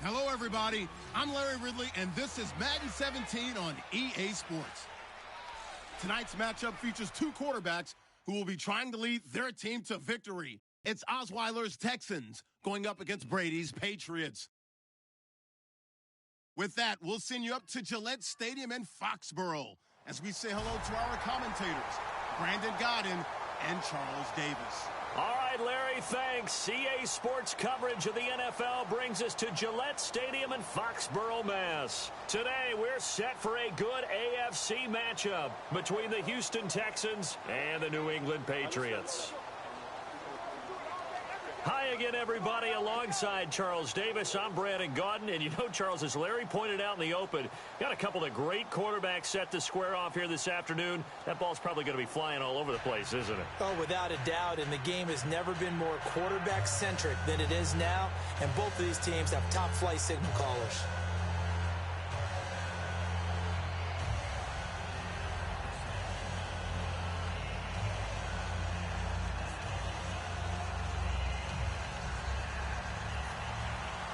Hello, everybody. I'm Larry Ridley, and this is Madden 17 on EA Sports. Tonight's matchup features two quarterbacks who will be trying to lead their team to victory. It's Osweiler's Texans going up against Brady's Patriots. With that, we'll send you up to Gillette Stadium in Foxborough as we say hello to our commentators, Brandon Godden and Charles Davis. All right, Larry, thanks. EA Sports coverage of the NFL brings us to Gillette Stadium in Foxborough, Mass. Today, we're set for a good AFC matchup between the Houston Texans and the New England Patriots. Hi again, everybody. Alongside Charles Davis, I'm Brandon Godden. And you know, Charles, as Larry pointed out in the open, got a couple of great quarterbacks set to square off here this afternoon. That ball's probably going to be flying all over the place, isn't it? Oh, without a doubt. And the game has never been more quarterback-centric than it is now. And both of these teams have top-flight signal callers.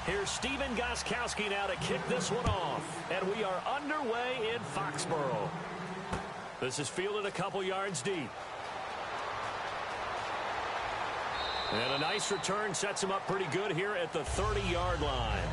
Here's Steven Gostkowski now to kick this one off. And we are underway in Foxborough. This is fielded a couple yards deep. And a nice return sets him up pretty good here at the 30-yard line.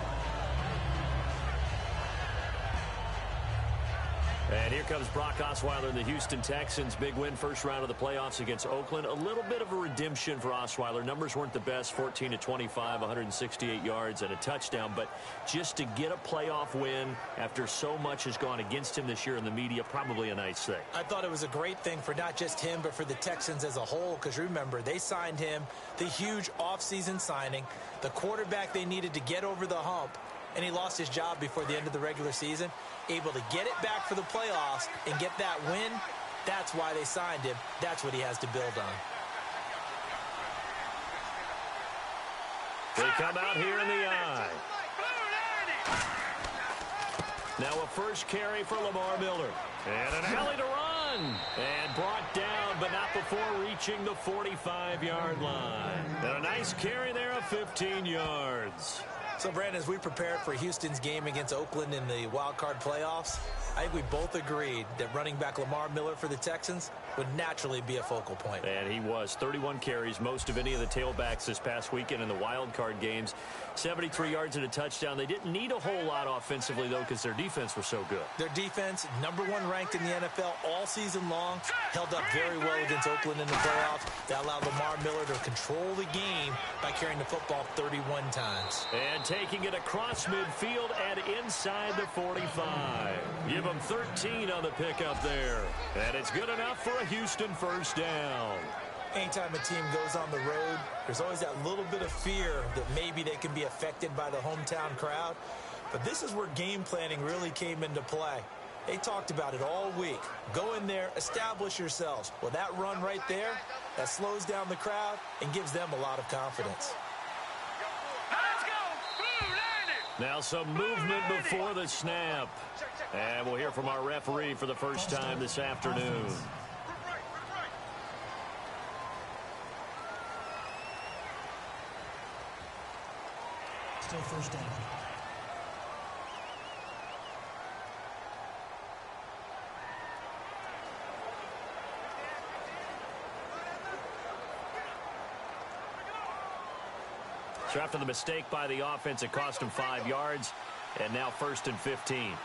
And here comes Brock Osweiler and the Houston Texans. Big win first round of the playoffs against Oakland. A little bit of a redemption for Osweiler. Numbers weren't the best, 14-25, 168 yards and a touchdown. But just to get a playoff win after so much has gone against him this year in the media, probably a nice thing. I thought it was a great thing for not just him, but for the Texans as a whole. Because remember, they signed him, the huge offseason signing, the quarterback they needed to get over the hump. And he lost his job before the end of the regular season. Able to get it back for the playoffs and get that win, that's why they signed him. That's what he has to build on. They come out here in the eye. Now a first carry for Lamar Miller. And an alley to run. And brought down, but not before reaching the 45-yard line. And a nice carry there of 15 yards. So, Brandon, as we prepared for Houston's game against Oakland in the wild-card playoffs, I think we both agreed that running back Lamar Miller for the Texans would naturally be a focal point. And he was 31 carries, most of any of the tailbacks this past weekend in the wild-card games. 73 yards and a touchdown. They didn't need a whole lot offensively, though, because their defense was so good. Their defense, #1 ranked in the NFL all season long, held up very well against Oakland in the playoffs. That allowed Lamar Miller to control the game by carrying the football 31 times. And taking it across midfield and inside the 45. Give them 13 on the pickup there. And it's good enough for a Houston first down. Anytime a team goes on the road, there's always that little bit of fear that maybe they can be affected by the hometown crowd. But this is where game planning really came into play. They talked about it all week. Go in there, establish yourselves. Well, that run right there, that slows down the crowd and gives them a lot of confidence. Now some movement before the snap. And we'll hear from our referee for the first time this afternoon. Still first down. So after the mistake by the offense, it cost him 5 yards. And now 1st and 15.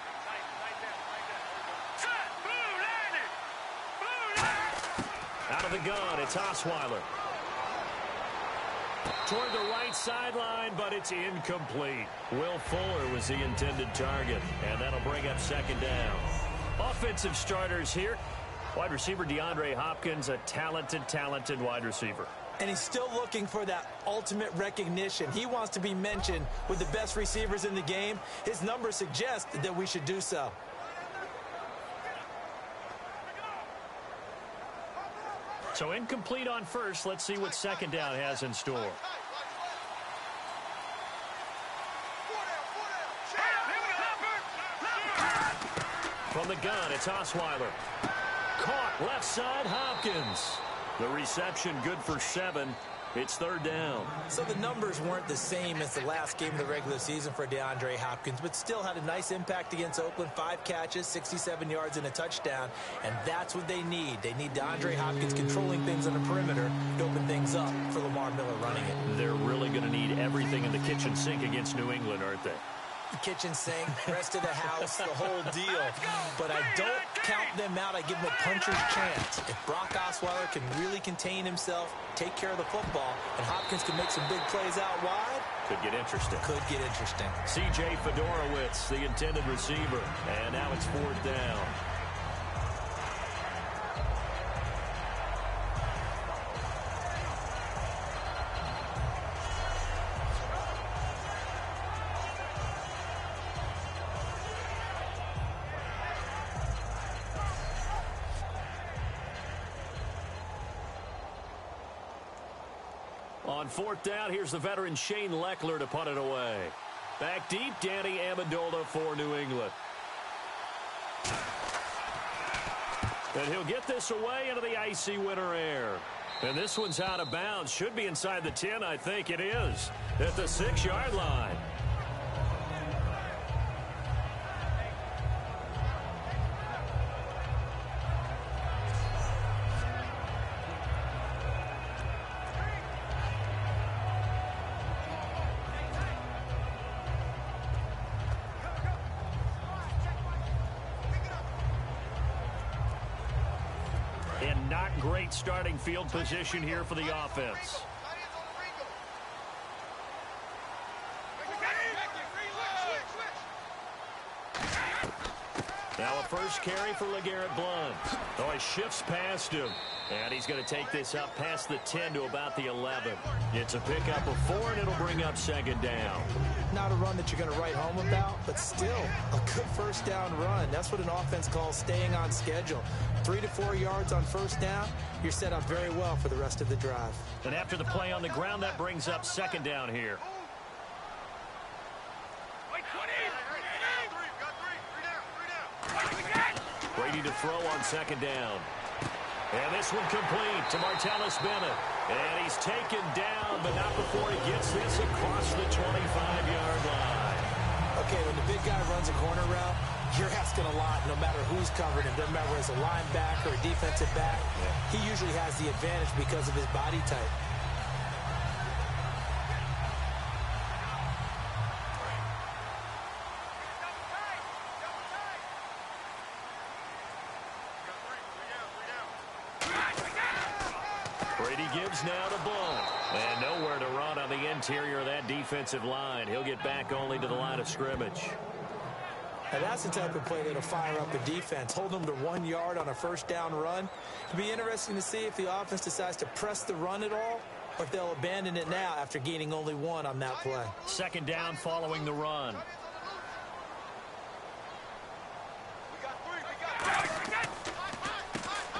Out of the gun, it's Osweiler. Toward the right sideline, but it's incomplete. Will Fuller was the intended target, and that'll bring up 2nd down. Offensive starters here. Wide receiver DeAndre Hopkins, a talented wide receiver. And he's still looking for that ultimate recognition. He wants to be mentioned with the best receivers in the game. His numbers suggest that we should do so. So incomplete on first. Let's see what 2nd down has in store. From the gun, it's Osweiler. Caught left side, Hopkins. The reception good for 7. It's third down. So the numbers weren't the same as the last game of the regular season for DeAndre Hopkins, but still had a nice impact against Oakland. 5 catches, 67 yards, and a touchdown. And that's what they need. They need DeAndre Hopkins controlling things on the perimeter to open things up for Lamar Miller running it. They're really going to need everything in the kitchen sink against New England, aren't they? The kitchen sink, rest of the house, the whole deal. But I don't count them out. I give them a puncher's chance. If Brock Osweiler can really contain himself, take care of the football, and Hopkins can make some big plays out wide, could get interesting. Could get interesting. C.J. Fedorowicz, the intended receiver. And now it's fourth down. On fourth down, here's the veteran Shane Leckler to punt it away. Back deep, Danny Amendola for New England. And he'll get this away into the icy winter air. And this one's out of bounds. Should be inside the 10, I think it is. At the 6-yard line. And not great starting field position here for the offense. Now a first carry for LeGarrette Blount. Oh, he shifts past him. And he's going to take this up past the 10 to about the 11. It's a pickup of 4, and it'll bring up second down. Not a run that you're going to write home about, but still a good first down run. That's what an offense calls staying on schedule. 3 to 4 yards on first down, you're set up very well for the rest of the drive. And after the play on the ground, that brings up second down here. Brady to throw on second down. And this one complete to Martellus Bennett. And he's taken down, but not before he gets this across the 25-yard line. Okay, when the big guy runs a corner route, you're asking a lot no matter who's covered him. Doesn't matter as a linebacker or a defensive back. He usually has the advantage because of his body type. Gives now to Blount. And nowhere to run on the interior of that defensive line. He'll get back only to the line of scrimmage. And that's the type of play that'll fire up the defense. Hold them to 1 yard on a first down run. It'll be interesting to see if the offense decides to press the run at all, or if they'll abandon it now after gaining only 1 on that play. Second down following the run.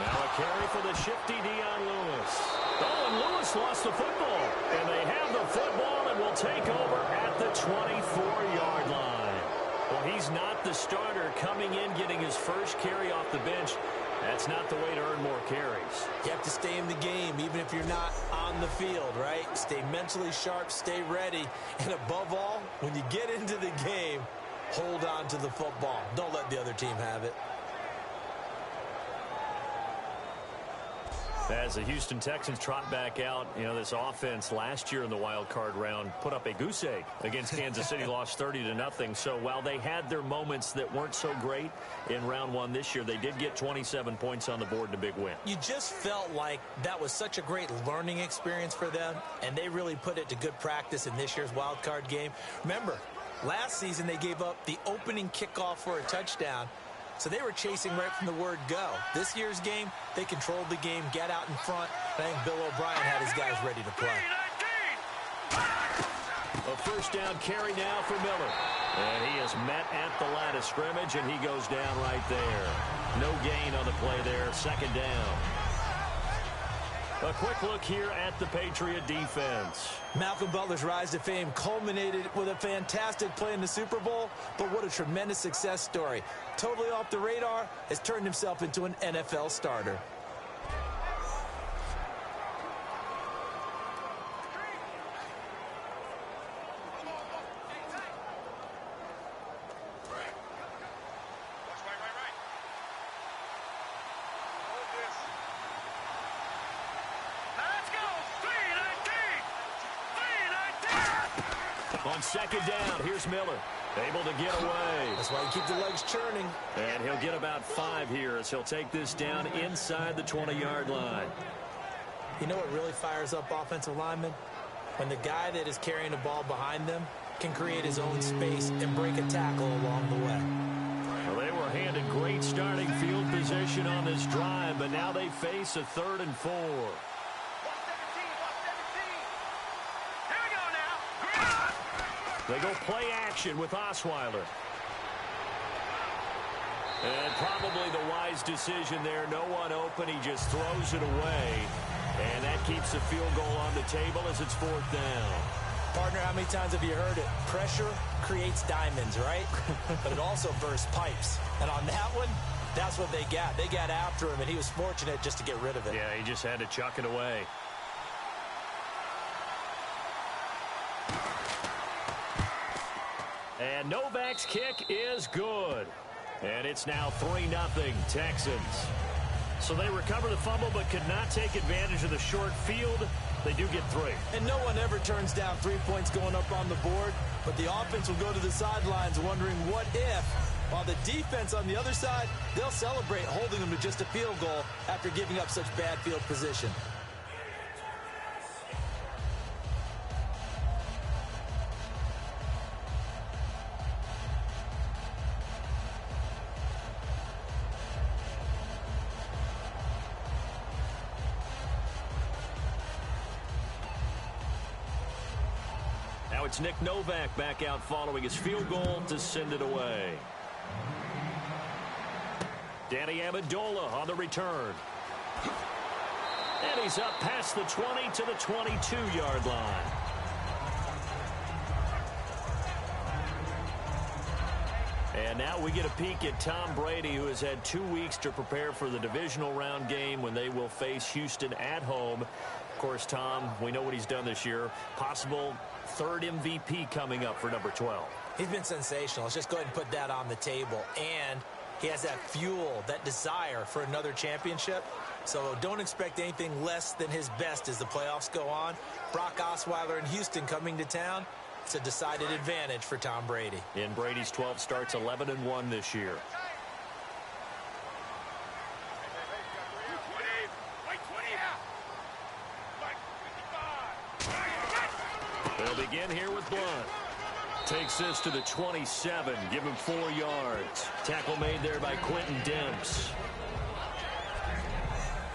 Now a carry for the shifty Dion Lewis. Oh, and Lewis lost the football. And they have the football and will take over at the 24-yard line. Well, he's not the starter coming in, getting his first carry off the bench. That's not the way to earn more carries. You have to stay in the game, even if you're not on the field, right? Stay mentally sharp, stay ready. And above all, when you get into the game, hold on to the football. Don't let the other team have it. As the Houston Texans trot back out, this offense last year in the wild card round put up a goose egg against Kansas City, lost 30-0. So while they had their moments that weren't so great in round 1 this year, they did get 27 points on the board in a big win. You just felt like that was such a great learning experience for them, and they really put it to good practice in this year's wild card game. Remember, last season they gave up the opening kickoff for a touchdown. So they were chasing right from the word go. This year's game, they controlled the game, get out in front. I think Bill O'Brien had his guys ready to play. A first down carry now for Miller. And he is met at the line of scrimmage, and he goes down right there. No gain on the play there, second down. A quick look here at the Patriot defense. Malcolm Butler's rise to fame culminated with a fantastic play in the Super Bowl, but what a tremendous success story. Totally off the radar, has turned himself into an NFL starter. On second down, here's Miller. Able to get away. That's why you keep the legs churning. And he'll get about 5 here as he'll take this down inside the 20-yard line. You know what really fires up offensive linemen? When the guy that is carrying the ball behind them can create his own space and break a tackle along the way. Well, they were handed great starting field position on this drive, but now they face a 3rd and 4. They go play action with Osweiler. And probably the wise decision there. No one open. He just throws it away. And that keeps the field goal on the table as it's 4th down. Partner, how many times have you heard it? Pressure creates diamonds, right? But it also bursts pipes. And on that one, that's what they got. They got after him, and he was fortunate just to get rid of it. Yeah, he just had to chuck it away. And Novak's kick is good. And it's now 3-0 Texans. So they recover the fumble but could not take advantage of the short field. They do get 3. And no one ever turns down 3 points going up on the board. But the offense will go to the sidelines wondering what if. While the defense on the other side, they'll celebrate holding them to just a field goal after giving up such bad field position. Now it's Nick Novak back out following his field goal to send it away. Danny Amendola on the return. And he's up past the 20 to the 22-yard line. And now we get a peek at Tom Brady, who has had 2 weeks to prepare for the divisional round game when they will face Houston at home. Of course, Tom, we know what he's done this year. Possible 3rd MVP coming up for number 12. He's been sensational. Let's just go ahead and put that on the table. And he has that fuel, that desire for another championship. So don't expect anything less than his best as the playoffs go on. Brock Osweiler and Houston coming to town. It's a decided advantage for Tom Brady. In Brady's 12 starts, 11-1 this year. They'll begin here with Blunt. Takes this to the 27. Give him 4 yards. Tackle made there by Quentin Demps.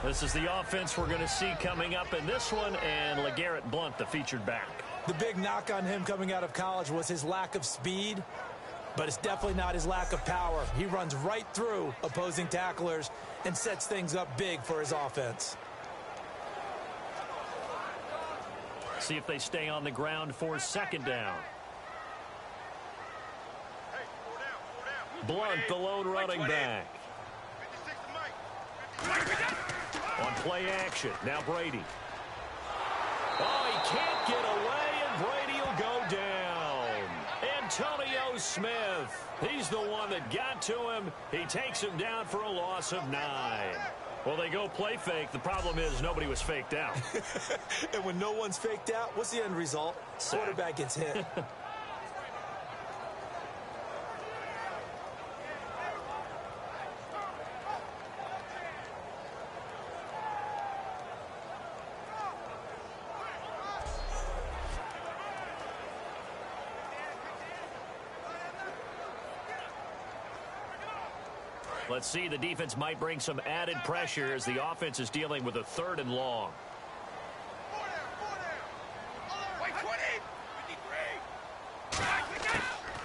This is the offense we're going to see coming up in this one, and LeGarrette Blunt, the featured back. The big knock on him coming out of college was his lack of speed, but it's definitely not his lack of power. He runs right through opposing tacklers and sets things up big for his offense. See if they stay on the ground for 2nd down. Blunt, the lone running back. On play action, now Brady. Oh, he can't get away, and Brady will go down. Antonio Smith, he's the one that got to him. He takes him down for a loss of 9. Well, they go play fake. The problem is nobody was faked out. And when no one's faked out, what's the end result? Quarterback gets hit. Let's see, the defense might bring some added pressure as the offense is dealing with a 3rd and long.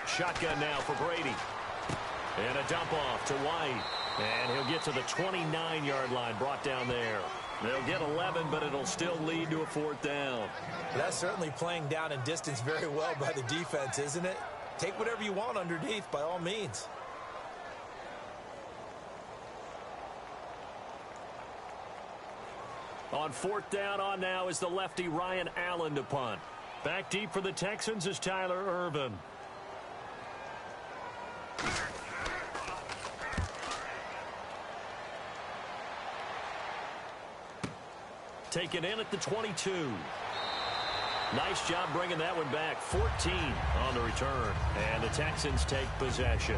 Shotgun now for Brady. And a dump off to White. And he'll get to the 29-yard line, brought down there. They'll get 11, but it'll still lead to a 4th down. That's certainly playing down in distance very well by the defense, isn't it? Take whatever you want underneath, by all means. On 4th down, on now is the lefty Ryan Allen to punt. Back deep for the Texans is Tyler Ervin. Taken in at the 22. Nice job bringing that one back. 14 on the return. And the Texans take possession.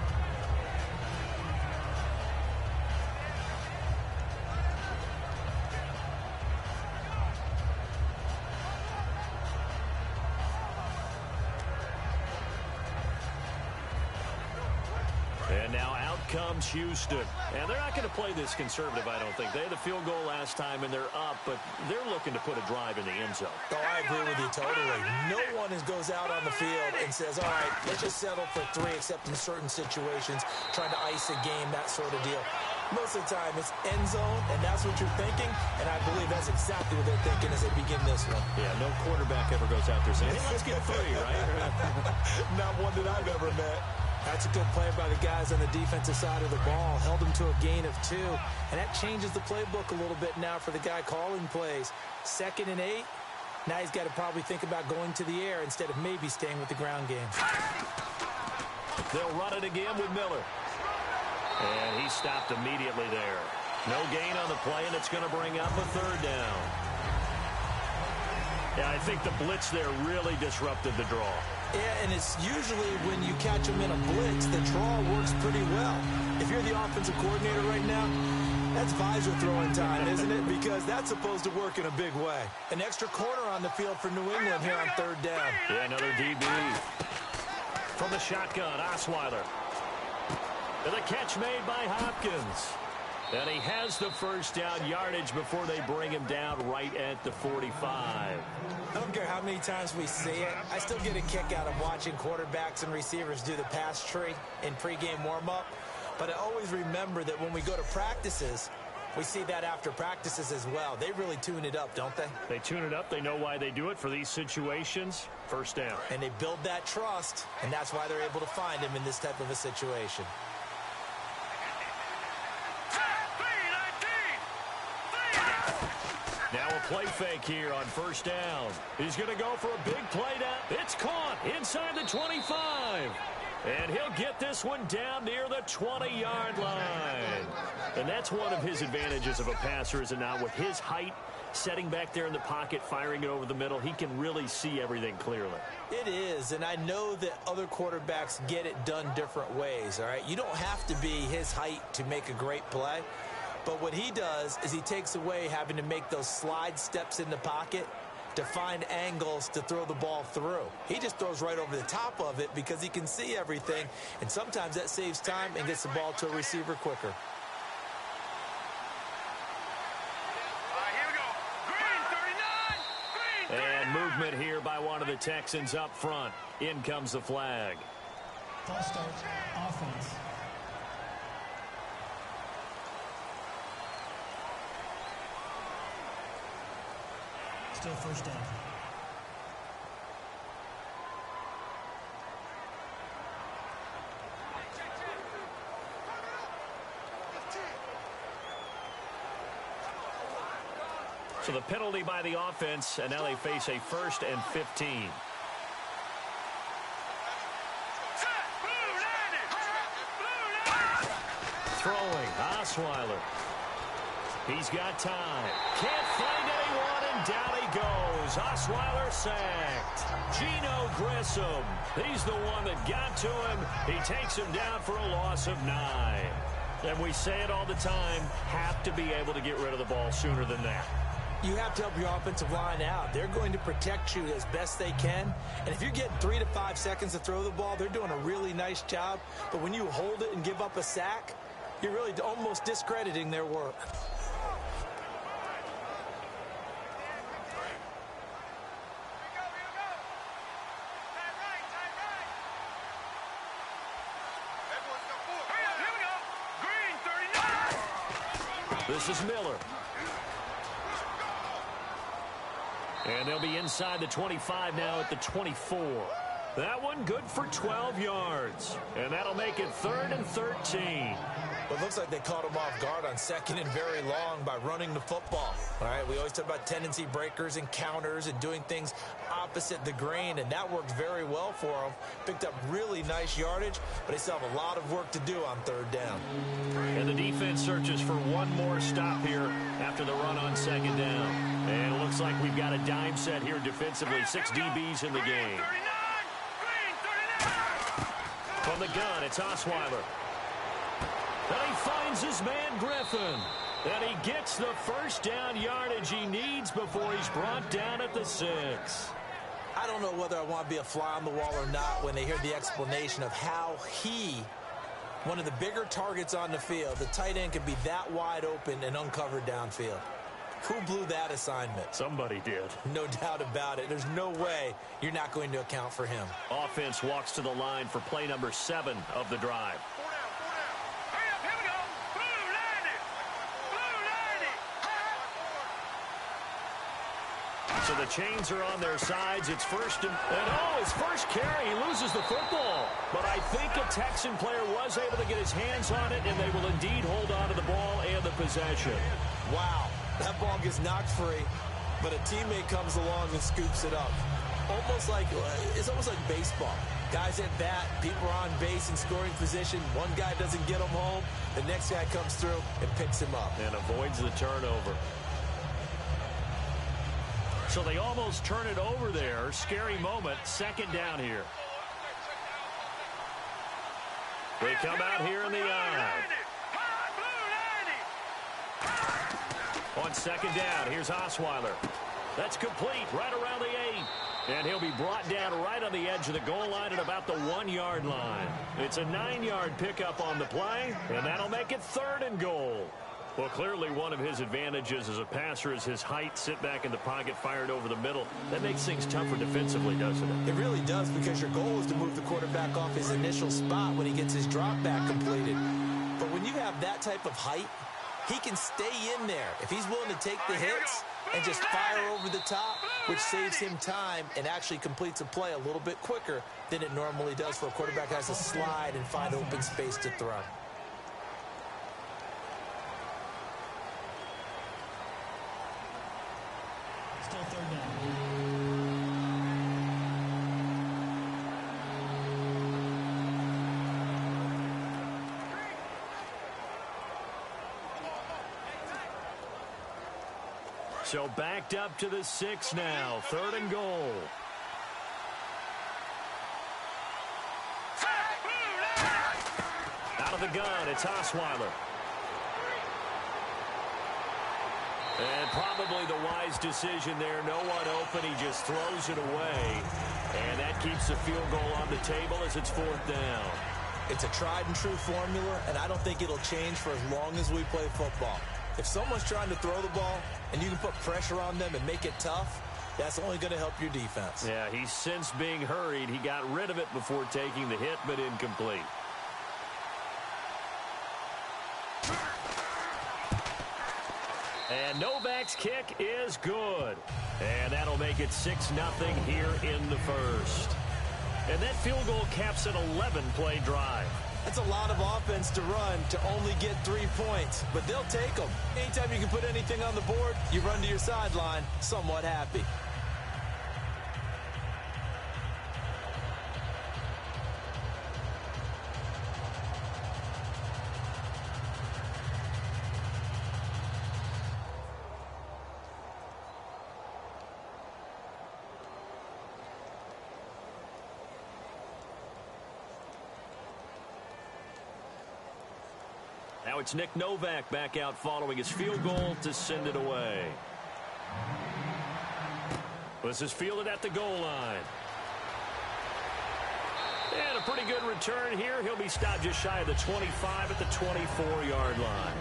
And now out comes Houston. And they're not going to play this conservative, I don't think. They had the field goal last time, and they're up, but they're looking to put a drive in the end zone. Oh, I agree with you totally. No one goes out on the field and says, all right, let's just settle for 3, except in certain situations, trying to ice a game, that sort of deal. Most of the time, it's end zone, and that's what you're thinking, and I believe that's exactly what they're thinking as they begin this one. Yeah, no quarterback ever goes out there saying, hey, let's get 3, right? Not one that I've ever met. That's a good play by the guys on the defensive side of the ball. Held them to a gain of 2. And that changes the playbook a little bit now for the guy calling plays. 2nd and 8. Now he's got to probably think about going to the air instead of maybe staying with the ground game. They'll run it again with Miller. And he stopped immediately there. No gain on the play, and it's going to bring up a 3rd down. Yeah, I think the blitz there really disrupted the draw. Yeah, and it's usually when you catch them in a blitz, the draw works pretty well. If you're the offensive coordinator right now, that's visor throwing time, isn't it? Because that's supposed to work in a big way. An extra corner on the field for New England here on 3rd down. Yeah, another DB. From the shotgun, Osweiler. And the catch made by Hopkins. And he has the 1st down yardage before they bring him down right at the 45. I don't care how many times we see it. I still get a kick out of watching quarterbacks and receivers do the pass tree in pregame warm-up. But I always remember that when we go to practices, we see that after practices as well. They really tune it up, don't they? They tune it up. They know why they do it for these situations. 1st down. And they build that trust, and that's why they're able to find him in this type of a situation. Now a play fake here on 1st down. He's going to go for a big play down. It's caught inside the 25. And he'll get this one down near the 20-yard line. And that's one of his advantages of a passer, is it not? With his height, setting back there in the pocket, firing it over the middle, he can really see everything clearly. It is, and I know that other quarterbacks get it done different ways, all right? You don't have to be his height to make a great play. But what he does is he takes away having to make those slide steps in the pocket to find angles to throw the ball through. He just throws right over the top of it because he can see everything, and sometimes that saves time and gets the ball to a receiver quicker. And movement here by one of the Texans up front. In comes the flag. False start, offense. Still 1st down. So the penalty by the offense, and now they face a 1st and 15. Throwing, Osweiler. He's got time. Can't find anyone, and down he goes. Osweiler sacked. Geno Grissom. He's the one that got to him. He takes him down for a loss of 9. And we say it all the time, have to be able to get rid of the ball sooner than that. You have to help your offensive line out. They're going to protect you as best they can. And if you're getting 3 to 5 seconds to throw the ball, they're doing a really nice job. But when you hold it and give up a sack, you're really almost discrediting their work. This is Miller. And they'll be inside the 25 now at the 24. That one good for 12 yards. And that'll make it 3rd and 13. Well, it looks like they caught him off guard on 2nd and very long by running the football. All right, we always talk about tendency breakers and counters and doing things opposite the grain, and that worked very well for them. Picked up really nice yardage, but they still have a lot of work to do on 3rd down. And the defense searches for one more stop here after the run on 2nd down. And it looks like we've got a dime set here defensively. 6 DBs in the game. From the gun, it's Osweiler. And he finds his man Griffin. And he gets the 1st down yardage he needs before he's brought down at the 6. I don't know whether I want to be a fly on the wall or not when they hear the explanation of how one of the bigger targets on the field, the tight end, can be that wide open and uncovered downfield. Who blew that assignment? Somebody did. No doubt about it. There's no way you're not going to account for him. Offense walks to the line for play number 7 of the drive. So the chains are on their sides. It's first and his first carry. He loses the football. But I think a Texan player was able to get his hands on it, and they will indeed hold on to the ball and the possession. Wow. That ball gets knocked free, but a teammate comes along and scoops it up. It's almost like baseball. Guys at bat, people are on base in scoring position. One guy doesn't get him home. The next guy comes through and picks him up. And avoids the turnover. So they almost turn it over there. Scary moment. 2nd down here. They come out here in the eye. On 2nd down, here's Osweiler. That's complete right around the 8. And he'll be brought down right on the edge of the goal line at about the 1-yard line. It's a 9-yard pickup on the play, and that'll make it 3rd and goal. Well, clearly one of his advantages as a passer is his height. Sit back in the pocket, fired over the middle. That makes things tougher defensively, doesn't it? It really does, because your goal is to move the quarterback off his initial spot when he gets his drop back completed. But when you have that type of height, he can stay in there if he's willing to take the hits and just fire over the top, which saves him time and actually completes a play a little bit quicker than it normally does for a quarterback who has to slide and find open space to throw. Still 3rd down. So backed up to the 6 now. 3rd and goal. Out of the gun, it's Osweiler. And probably the wise decision there. No one open. He just throws it away. And that keeps the field goal on the table as it's 4th down. It's a tried and true formula, and I don't think it'll change for as long as we play football. If someone's trying to throw the ball and you can put pressure on them and make it tough, that's only going to help your defense. Yeah, he's since being hurried. He got rid of it before taking the hit, but incomplete. And Novak's kick is good. And that'll make it 6-0 here in the 1st. And that field goal caps an 11-play drive. That's a lot of offense to run to only get 3 points, but they'll take them. Anytime you can put anything on the board, you run to your sideline somewhat happy. Now it's Nick Novak back out following his field goal to send it away. This is fielded at the goal line. And a pretty good return here. He'll be stopped just shy of the 25 at the 24-yard line.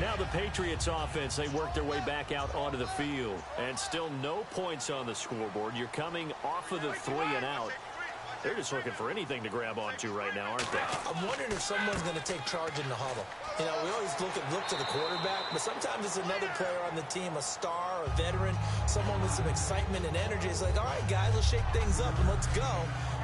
Now the Patriots offense, they work their way back out onto the field. And still no points on the scoreboard. You're coming off of the 3 and out. They're just looking for anything to grab onto right now, aren't they? I'm wondering if someone's going to take charge in the huddle. You know, we always look to the quarterback, but sometimes it's another player on the team, a star, a veteran, someone with some excitement and energy. It's like, all right, guys, let's shake things up and let's go,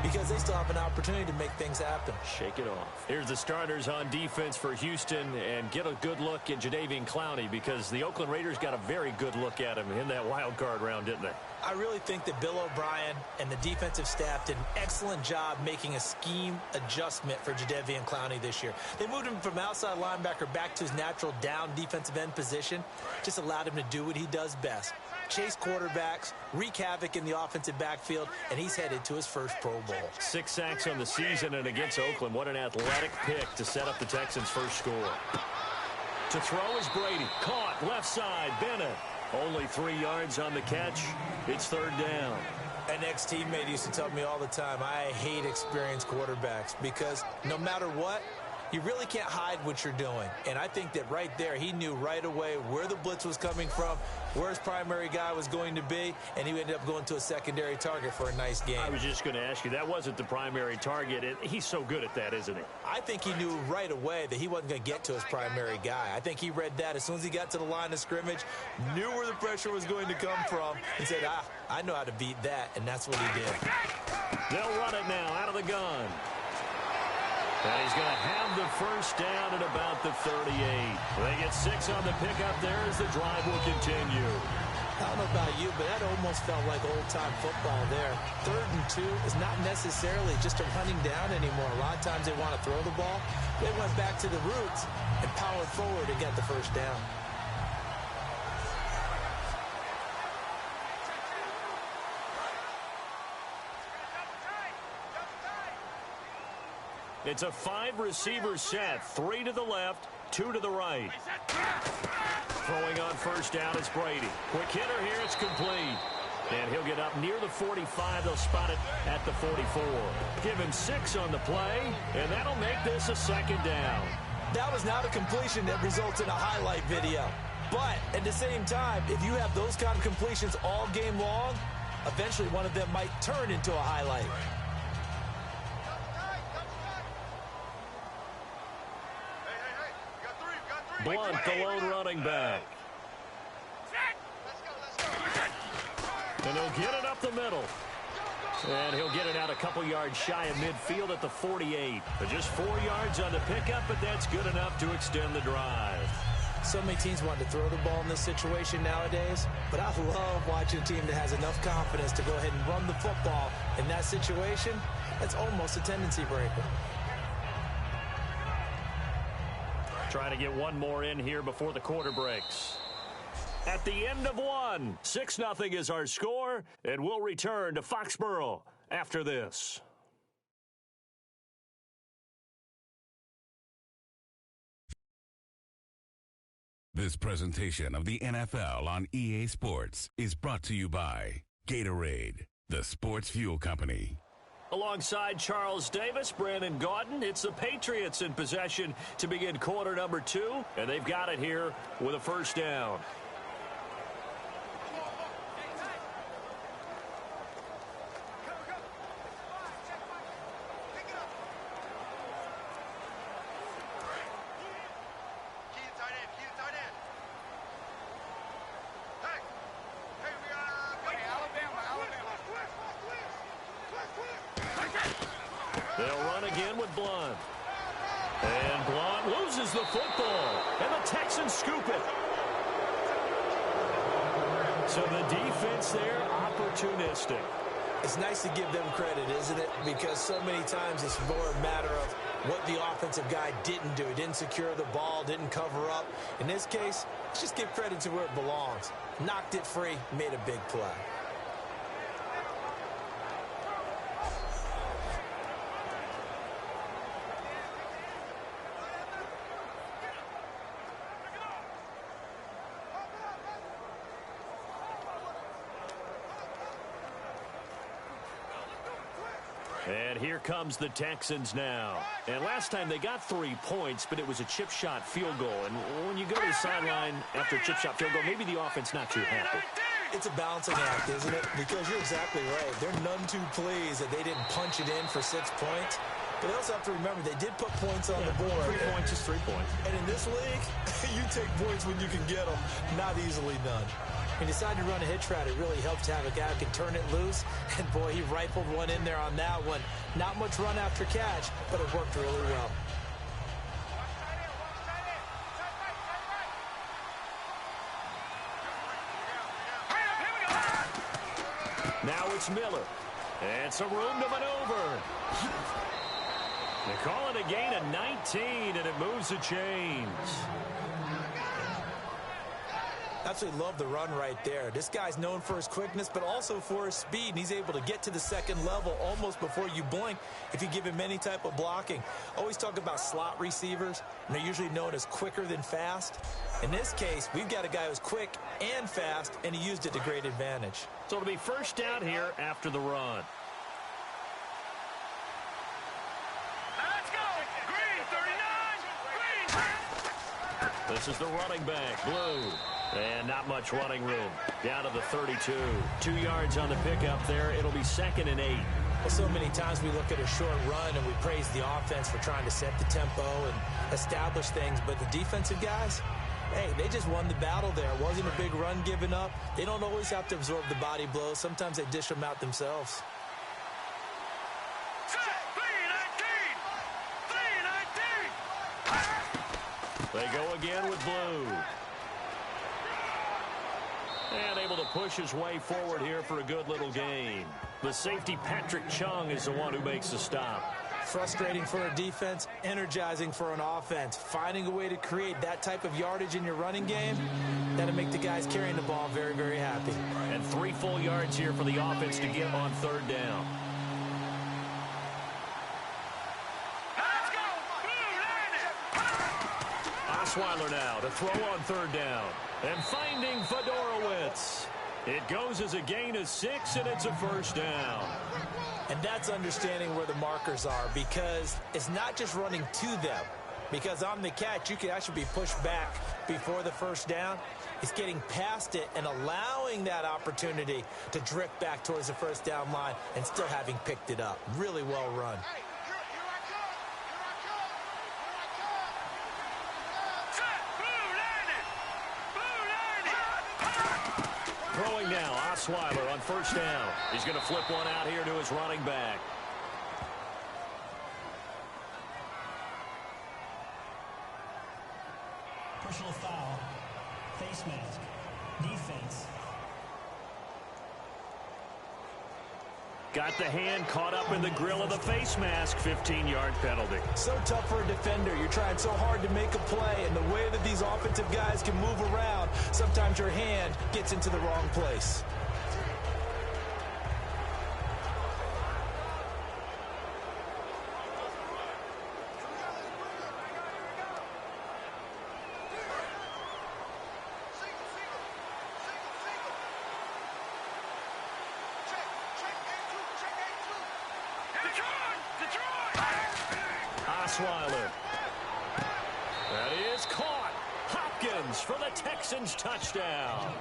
because they still have an opportunity to make things happen. Shake it off. Here's the starters on defense for Houston, and get a good look at Jadeveon Clowney, because the Oakland Raiders got a very good look at him in that wild card round, didn't they? I really think that Bill O'Brien and the defensive staff did an excellent job making a scheme adjustment for Jadeveon Clowney this year. They moved him from outside linebacker back to his natural down defensive end position. Just allowed him to do what he does best. Chase quarterbacks, wreak havoc in the offensive backfield, and he's headed to his first Pro Bowl. 6 sacks on the season, and against Oakland, what an athletic pick to set up the Texans' first score. To throw is Brady. Caught, left side, Bennett. Only 3 yards on the catch. It's 3rd down. An ex-teammate used to tell me all the time, I hate experienced quarterbacks, because no matter what, you really can't hide what you're doing. And I think that right there, he knew right away where the blitz was coming from, where his primary guy was going to be, and he ended up going to a secondary target for a nice game. I was just going to ask you, that wasn't the primary target. He's so good at that, isn't he? I think he knew right away that he wasn't going to get to his primary guy. I think he read that as soon as he got to the line of scrimmage, knew where the pressure was going to come from, and said, I know how to beat that, and that's what he did. They'll run it now out of the gun. And he's going to have the first down at about the 38. They get 6 on the pickup there as the drive will continue. I don't know about you, but that almost felt like old-time football there. 3rd and 2 is not necessarily just a running down anymore. A lot of times they want to throw the ball. They went back to the roots and powered forward and got the first down. It's a 5-receiver set. 3 to the left, 2 to the right. Throwing on first down is Brady. Quick hitter here, it's complete. And he'll get up near the 45. They'll spot it at the 44. Give him 6 on the play, and that'll make this a 2nd down. That was not a completion that results in a highlight video. But at the same time, if you have those kind of completions all game long, eventually one of them might turn into a highlight. Blunt, the lone running back. And he'll get it up the middle. And he'll get it out a couple yards shy of midfield at the 48. Just 4 yards on the pickup, but that's good enough to extend the drive. So many teams want to throw the ball in this situation nowadays, but I love watching a team that has enough confidence to go ahead and run the football in that situation. That's almost a tendency breaker. Trying to get one more in here before the quarter breaks. At the end of one, 6-0 is our score, and we'll return to Foxborough after this. This presentation of the NFL on EA Sports is brought to you by Gatorade, the sports fuel company. Alongside Charles Davis, Brandon Gaudin, it's the Patriots in possession to begin quarter number 2, and they've got it here with a first down. They'll run again with Blunt. And Blunt loses the football. And the Texans scoop it. So the defense there, opportunistic. It's nice to give them credit, isn't it? Because so many times it's more a matter of what the offensive guy didn't do. He didn't secure the ball, didn't cover up. In this case, let's just give credit to where it belongs. Knocked it free, made a big play. And here comes the Texans now. And last time they got 3 points, but it was a chip shot field goal. And when you go to the sideline after a chip shot field goal, maybe the offense not too happy. It's a balancing act, isn't it? Because you're exactly right. They're none too pleased that they didn't punch it in for 6 points. But they also have to remember they did put points on the board. 3 points is 3 points. And in this league, you take points when you can get them. Not easily done. He decided to run a hitch route. It really helped to have a guy who can turn it loose. And, boy, he rifled one in there on that one. Not much run after catch, but it worked really well. Now it's Miller. And some room to maneuver. They call it a gain of 19, and it moves the chains. Absolutely love the run right there. This guy's known for his quickness, but also for his speed. And he's able to get to the second level almost before you blink if you give him any type of blocking. Always talk about slot receivers, and they're usually known as quicker than fast. In this case, we've got a guy who's quick and fast, and he used it to great advantage. So it'll be first down here after the run. Let's go! Green, 39! Green! This is the running back, Blue. And not much running room. Down to the 32. 2 yards on the pickup there. It'll be 2nd and 8. Well, so many times we look at a short run and we praise the offense for trying to set the tempo and establish things. But the defensive guys, hey, they just won the battle there. It wasn't a big run given up. They don't always have to absorb the body blows. Sometimes they dish them out themselves. They go again with Blue. And able to push his way forward here for a good little gain. The safety, Patrick Chung, is the one who makes the stop. Frustrating for a defense, energizing for an offense. Finding a way to create that type of yardage in your running game, that'll make the guys carrying the ball very, very happy. And 3 full yards here for the offense to get on 3rd down. Osweiler now to throw on 3rd down. And finding Fedorowicz. It goes as a gain of 6, and it's a first down. And that's understanding where the markers are, because it's not just running to them. Because on the catch, you can actually be pushed back before the first down. It's getting past it and allowing that opportunity to drift back towards the first down line and still having picked it up. Really well run. Throwing now, Osweiler on 1st down. He's going to flip one out here to his running back. Personal foul. Face mask. Defense. Got the hand caught up in the grill of the face mask. 15-yard penalty. So tough for a defender. You're trying so hard to make a play, and the way that these offensive guys can move around, sometimes your hand gets into the wrong place. Osweiler. That is caught. Hopkins for the Texans touchdown.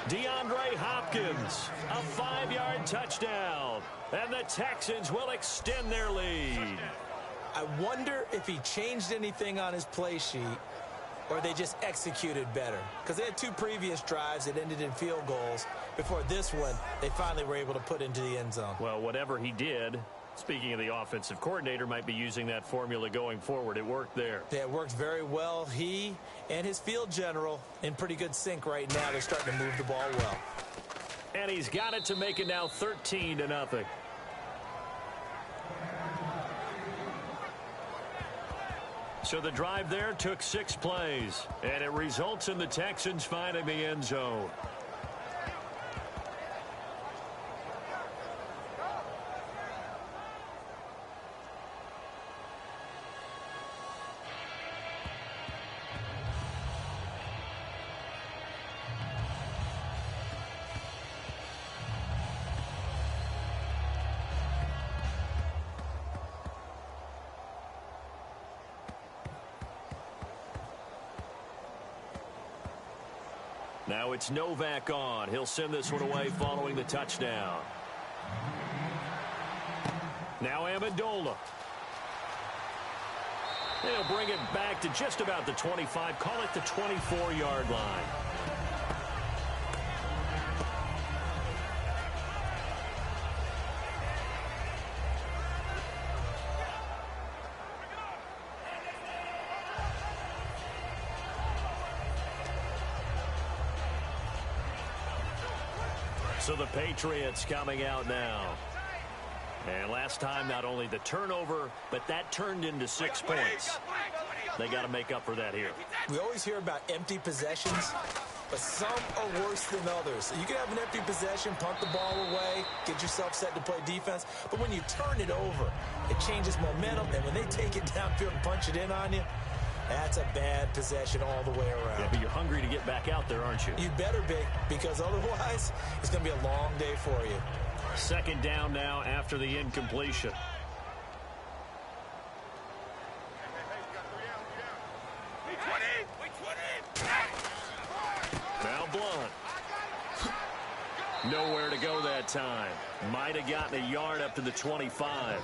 DeAndre Hopkins, a 5-yard touchdown. And the Texans will extend their lead. I wonder if he changed anything on his play sheet or they just executed better. Because they had 2 previous drives that ended in field goals. Before this one, they finally were able to put into the end zone. Well, whatever he did, speaking of the offensive coordinator, might be using that formula going forward. It worked there. Yeah, it worked very well. He and his field general in pretty good sync right now. They're starting to move the ball well. And he's got it to make it now 13-0. So the drive there took 6 plays, and it results in the Texans finding the end zone. Now it's Novak on. He'll send this one away following the touchdown. Now Amendola. They'll bring it back to just about the 25. Call it the 24-yard line. So the Patriots coming out now. And last time, not only the turnover, but that turned into 6 points. They got to make up for that here. We always hear about empty possessions, but some are worse than others. You can have an empty possession, punt the ball away, get yourself set to play defense. But when you turn it over, it changes momentum. And when they take it downfield and punch it in on you, that's a bad possession all the way around. Yeah, but you're hungry to get back out there, aren't you? You better be, because otherwise it's going to be a long day for you. Second down now after the incompletion. Now Blunt. Nowhere to go that time. Might have gotten a yard up to the 25.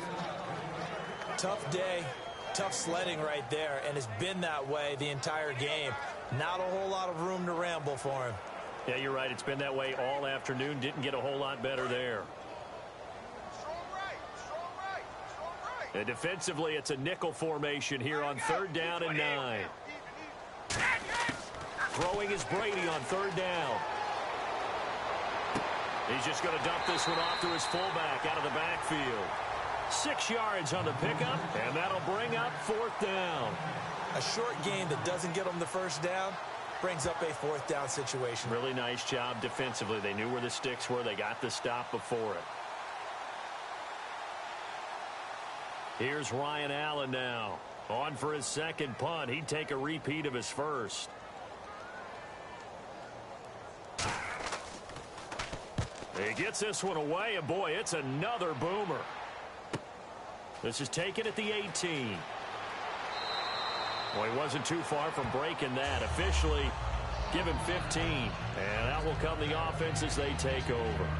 Tough day. Tough sledding right there, and it's been that way the entire game. Not a whole lot of room to ramble for him. Yeah, you're right. It's been that way all afternoon. Didn't get a whole lot better there. And defensively, it's a nickel formation here on 3rd down and 9. Throwing is Brady on 3rd down. He's just going to dump this one off to his fullback out of the backfield. 6 yards on the pickup, and that'll bring up 4th down. A short game that doesn't get them the first down brings up a 4th down situation. Really nice job defensively. They knew where the sticks were. They got the stop before it. Here's Ryan Allen now. On for his second punt. He'd take a repeat of his first. He gets this one away, and boy, it's another boomer. This is taken at the 18. Well, he wasn't too far from breaking that. Officially, give him 15. And that will come the offense as they take over.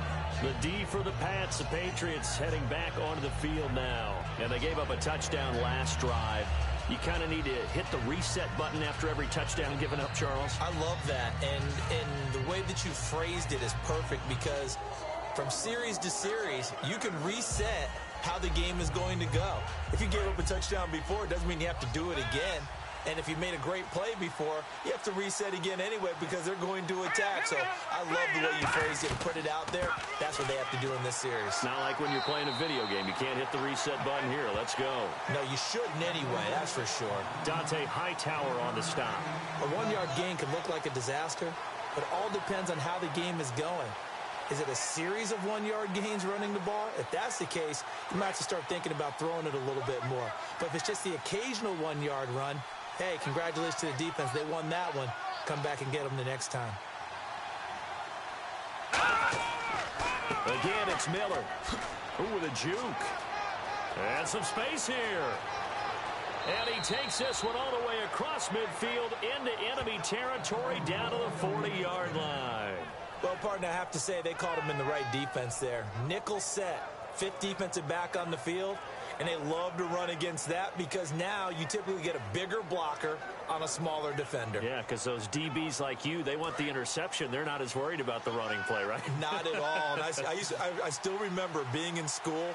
The D for the Pats. The Patriots heading back onto the field now. And they gave up a touchdown last drive. You kind of need to hit the reset button after every touchdown given up, Charles. I love that. And the way that you phrased it is perfect, because from series to series, you can reset how the game is going to go. If you gave up a touchdown before, it doesn't mean you have to do it again. And if you made a great play before, you have to reset again anyway, because they're going to attack. So I love the way you phrased it and put it out there. That's what they have to do in this series. It's not like when you're playing a video game. You can't hit the reset button here. Let's go. No, you shouldn't anyway, that's for sure. Dante Hightower on the stop. A 1-yard gain can look like a disaster, but it all depends on how the game is going. Is it a series of 1-yard gains running the ball? If that's the case, you might have to start thinking about throwing it a little bit more. But if it's just the occasional 1-yard run, hey, congratulations to the defense. They won that one. Come back and get them the next time. Again, it's Miller. Ooh, with a juke. And some space here. And he takes this one all the way across midfield into enemy territory down to the 40-yard line. Well, partner, I have to say they caught him in the right defense there. Nickel set, 5th defensive back on the field, and they love to run against that, because now you typically get a bigger blocker on a smaller defender. Yeah, because those DBs like you, they want the interception. They're not as worried about the running play, right? Not at all. And I still remember being in school,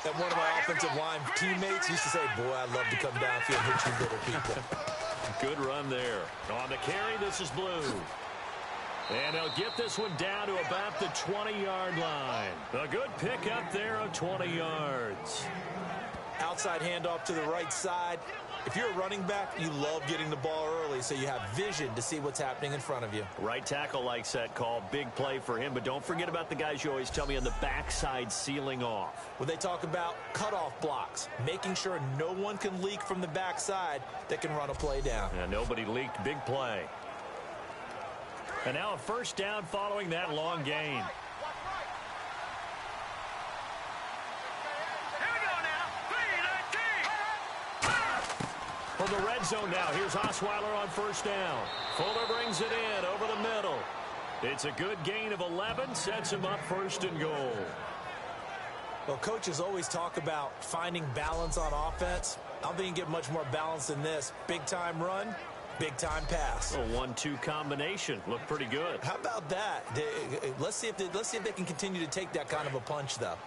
and one of my offensive line teammates used to say, boy, I'd love to come downfield and hit you little people. Good run there. On the carry, this is Blue. And they'll get this one down to about the 20-yard line. A good pickup there of 20 yards. Outside handoff to the right side. If you're a running back, you love getting the ball early, so you have vision to see what's happening in front of you. Right tackle likes that call. Big play for him. But don't forget about the guys you always tell me on the backside sealing off. When they talk about cutoff blocks, making sure no one can leak from the backside that can run a play down. Yeah, nobody leaked. Big play. And now a first down following that long gain. For the red zone now, here's Osweiler on first down. Fuller brings it in over the middle. It's a good gain of 11, sets him up 1st and goal. Well, coaches always talk about finding balance on offense. I don't think you can get much more balance than this. Big-time run, big-time pass. A 1-2 combination. Looked pretty good. How about that? Let's see if they can continue to take that kind of a punch, though.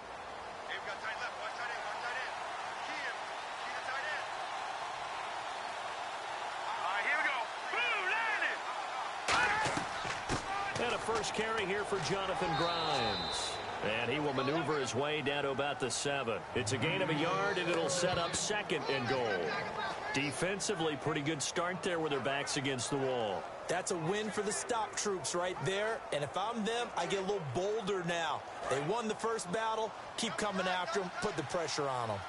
And a first carry here for Jonathan Grimes. And he will maneuver his way down to about the 7. It's a gain of a yard, and it'll set up 2nd and goal. Defensively, pretty good start there with their backs against the wall. That's a win for the stop troops right there. And if I'm them, I get a little bolder now. They won the first battle. Keep coming after them. Put the pressure on them.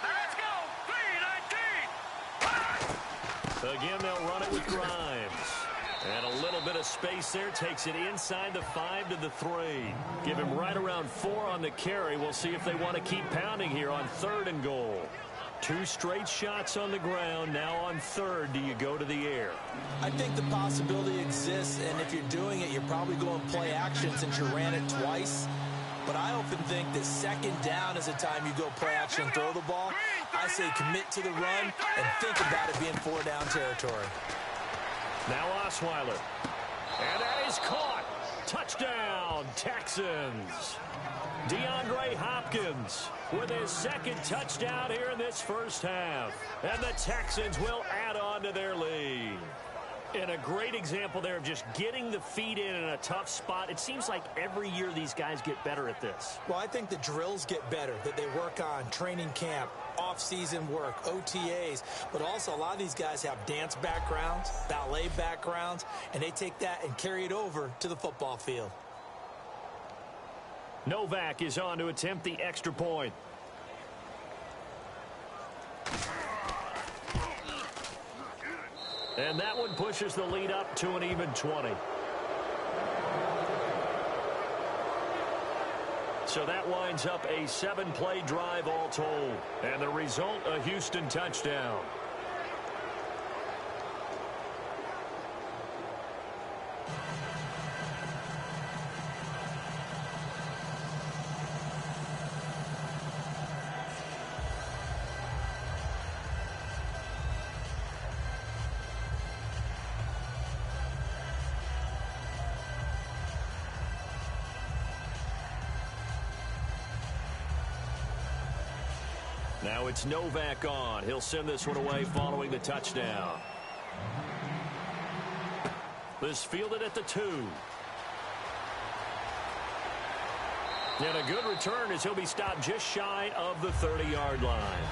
Let's go. 3-19. Again, they'll run it with Grimes. And a little bit of space there. Takes it inside the 5 to the 3. Give him right around 4 on the carry. We'll see if they want to keep pounding here on 3rd and goal. 2 straight shots on the ground. Now on 3rd, do you go to the air? I think the possibility exists, and if you're doing it, you're probably going play action since you ran it twice. But I often think that 2nd down is the time you go play action and throw the ball. I say commit to the run and think about it being 4-down territory. Now Osweiler. And that is caught. Touchdown, Texans. DeAndre Hopkins with his 2nd touchdown here in this first half. And the Texans will add on to their lead. And a great example there of just getting the feet in a tough spot. It seems like every year these guys get better at this. Well, I think the drills get better that they work on, training camp, off-season work, OTAs. But also a lot of these guys have dance backgrounds, ballet backgrounds, and they take that and carry it over to the football field. Novak is on to attempt the extra point. And that one pushes the lead up to an even 20. So that winds up a 7-play drive all told. And the result, a Houston touchdown. Now it's Novak on. He'll send this one away following the touchdown. This fielded at the 2. And a good return as he'll be stopped just shy of the 30-yard line.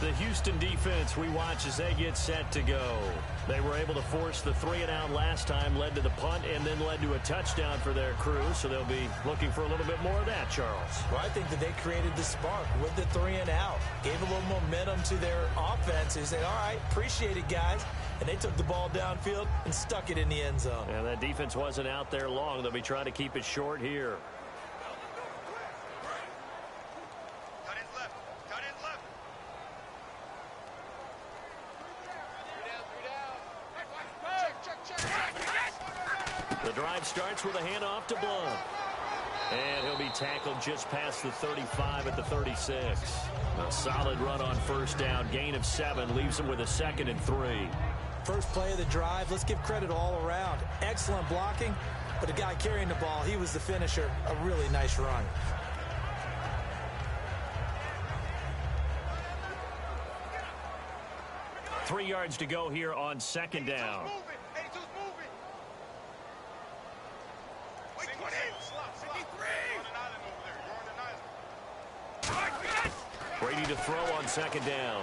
The Houston defense we watch as they get set to go. They were able to force the 3-and-out last time, led to the punt, and then led to a touchdown for their crew. So they'll be looking for a little bit more of that, Charles. Well, I think that they created the spark with the 3-and-out. Gave a little momentum to their offense. They said, all right, appreciate it, guys. And they took the ball downfield and stuck it in the end zone. And that defense wasn't out there long. They'll be trying to keep it short here. The drive starts with a handoff to Blunt. And he'll be tackled just past the 35 at the 36. A solid run on first down. Gain of 7 leaves him with a 2nd and 3. First play of the drive, let's give credit all around. Excellent blocking, but the guy carrying the ball, he was the finisher. A really nice run. Three yards to go here on 2nd down. Brady to throw on 2nd down.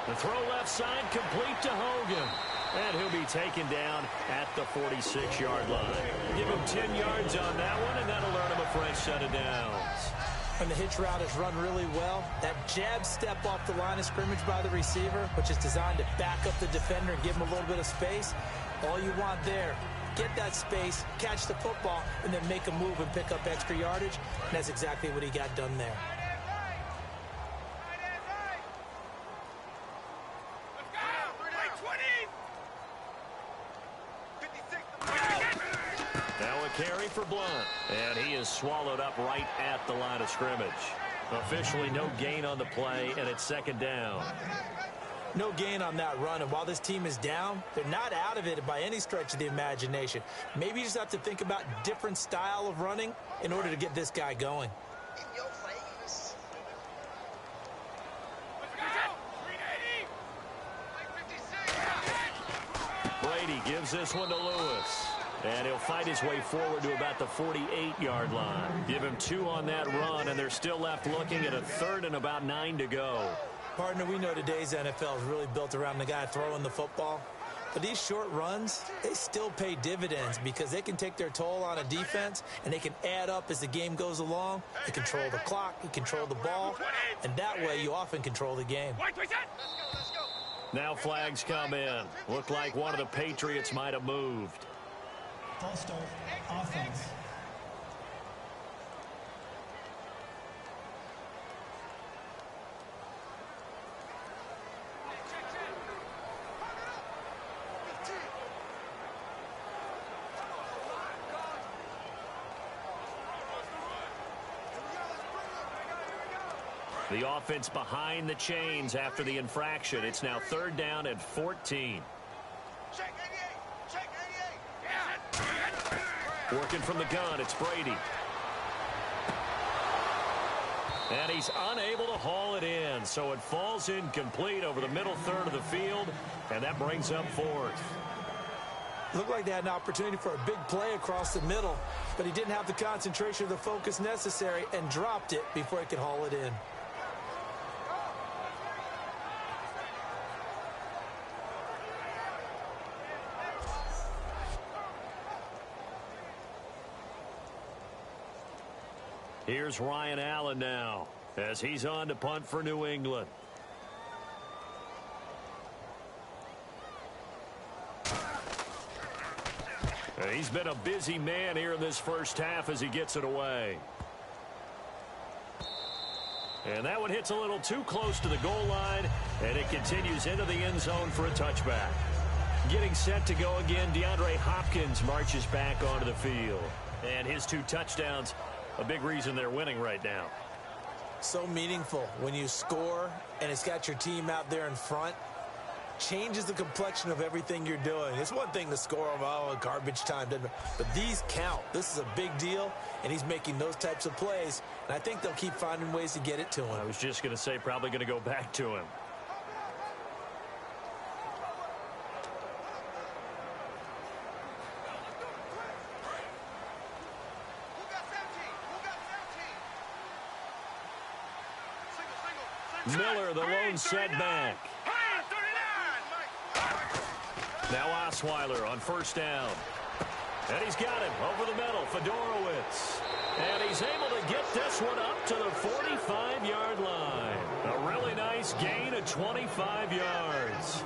The throw left side complete to Hogan. And he'll be taken down at the 46-yard line. Give him 10 yards on that one, and that'll earn him a fresh set of downs. And the hitch route is run really well. That jab step off the line of scrimmage by the receiver, which is designed to back up the defender and give him a little bit of space. All you want there, get that space, catch the football, and then make a move and pick up extra yardage. And that's exactly what he got done there. Now a carry for Blunt. And he is swallowed up right at the line of scrimmage. Officially no gain on the play, and it's second down. No gain on that run, and while this team is down, they're not out of it by any stretch of the imagination. Maybe you just have to think about different style of running in order to get this guy going. Brady gives this one to Lewis. And he'll fight his way forward to about the 48-yard line. Give him 2 on that run, and they're still left looking at a 3rd and about 9 to go. Partner, we know today's NFL is really built around the guy throwing the football. But these short runs, they still pay dividends because they can take their toll on a defense, and they can add up as the game goes along. They control the clock, you control the ball, and that way you often control the game. Now flags come in. Looked like one of the Patriots might have moved. False start, offense. The offense behind the chains after the infraction. It's now 3rd down and 14. Working from the gun, it's Brady. And he's unable to haul it in, so it falls incomplete over the middle third of the field, and that brings up 4th. Looked like they had an opportunity for a big play across the middle, but he didn't have the concentration or the focus necessary and dropped it before he could haul it in. Here's Ryan Allen now as he's on to punt for New England. He's been a busy man here in this first half as he gets it away. And that one hits a little too close to the goal line, and it continues into the end zone for a touchback. Getting set to go again, DeAndre Hopkins marches back onto the field. And his 2 touchdowns, a big reason they're winning right now. So meaningful when you score and it's got your team out there in front. Changes the complexion of everything you're doing. It's one thing to score on garbage time, but these count. This is a big deal, and he's making those types of plays, and I think they'll keep finding ways to get it to him. I was just going to say probably going to go back to him. Miller, the lone setback. Now Osweiler on 1st down. And he's got him over the middle, Fedorowicz. And he's able to get this one up to the 45-yard line. A really nice gain of 25 yards.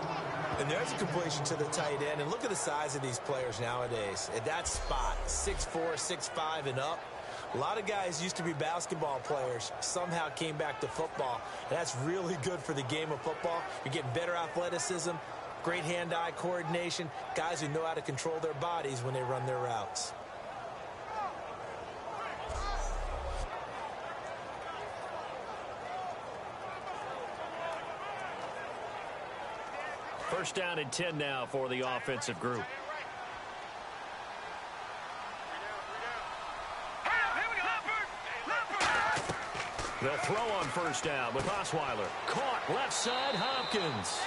And there's a completion to the tight end. And look at the size of these players nowadays. At that spot, 6'4", 6'5", and up. A lot of guys used to be basketball players, somehow came back to football. And that's really good for the game of football. You're getting better athleticism, great hand-eye coordination, guys who know how to control their bodies when they run their routes. First down and 10 now for the offensive group. They'll throw on 1st down with Osweiler. Caught left side, Hopkins.